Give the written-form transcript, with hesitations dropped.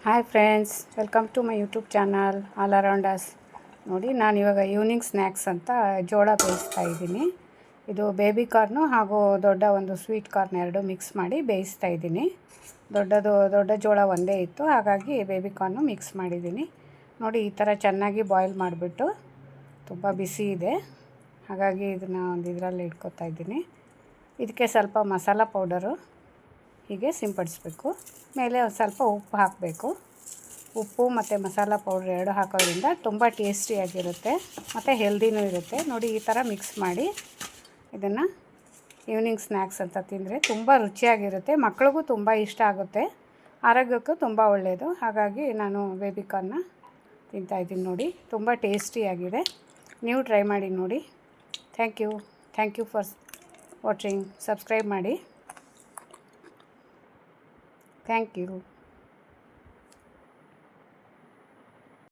Hi friends, welcome to my YouTube channel all around us. ನೋಡಿ, ನಾನು ಇವಾಗ evening snacks ಅಂತ ಜೋಳ ಬೇಯಿಸ್ತಾ ಇದ್ದೀನಿ. ಇದು ಬೇಬಿ ಕಾರ್ನು ಹಾಗೂ ದೊಡ್ಡ ಒಂದು ಸ್ವೀಟ್ ಕಾರ್ನ್ ಎರಡು ಮಿಕ್ಸ್ ಮಾಡಿ ಬೇಯಿಸ್ತಾ ಇದ್ದೀನಿ. ದೊಡ್ಡ ಜೋಳ ಒಂದೇ ಇತ್ತು, ಹಾಗಾಗಿ ಬೇಬಿ ಕಾರ್ನು ಮಿಕ್ಸ್ ಮಾಡಿದ್ದೀನಿ. ನೋಡಿ, ಈ ಥರ ಚೆನ್ನಾಗಿ ಬಾಯ್ಲ್ ಮಾಡಿಬಿಟ್ಟು, ತುಂಬ ಬಿಸಿ ಇದೆ, ಹಾಗಾಗಿ ಇದನ್ನು ಒಂದು ಇದರಲ್ಲಿ ಇಟ್ಕೊತಾ ಇದ್ದೀನಿ. ಇದಕ್ಕೆ ಸ್ವಲ್ಪ ಮಸಾಲ ಪೌಡರು ಹೀಗೆ ಸಿಂಪಡಿಸ್ಬೇಕು. ಮೇಲೆ ಒಂದು ಸ್ವಲ್ಪ ಉಪ್ಪು ಹಾಕಬೇಕು. ಉಪ್ಪು ಮತ್ತು ಮಸಾಲ ಪೌಡ್ರ್ ಎರಡು ಹಾಕೋದ್ರಿಂದ ತುಂಬ ಟೇಸ್ಟಿಯಾಗಿರುತ್ತೆ ಮತ್ತು ಹೆಲ್ದಿನೂ ಇರುತ್ತೆ. ನೋಡಿ, ಈ ಥರ ಮಿಕ್ಸ್ ಮಾಡಿ ಇದನ್ನು ಈವ್ನಿಂಗ್ ಸ್ನ್ಯಾಕ್ಸ್ ಅಂತ ತಿಂದರೆ ತುಂಬ ರುಚಿಯಾಗಿರುತ್ತೆ. ಮಕ್ಳಿಗೂ ತುಂಬ ಇಷ್ಟ ಆಗುತ್ತೆ, ಆರೋಗ್ಯಕ್ಕೂ ತುಂಬ ಒಳ್ಳೆಯದು. ಹಾಗಾಗಿ ನಾನು ಬೇಬಿ ಕಾರ್ನ ತಿಂತಾಯಿದ್ದೀನಿ. ನೋಡಿ, ತುಂಬ ಟೇಸ್ಟಿಯಾಗಿದೆ. ನೀವು ಟ್ರೈ ಮಾಡಿ ನೋಡಿ. Thank you for watching. Subscribe ಮಾಡಿ. Thank you.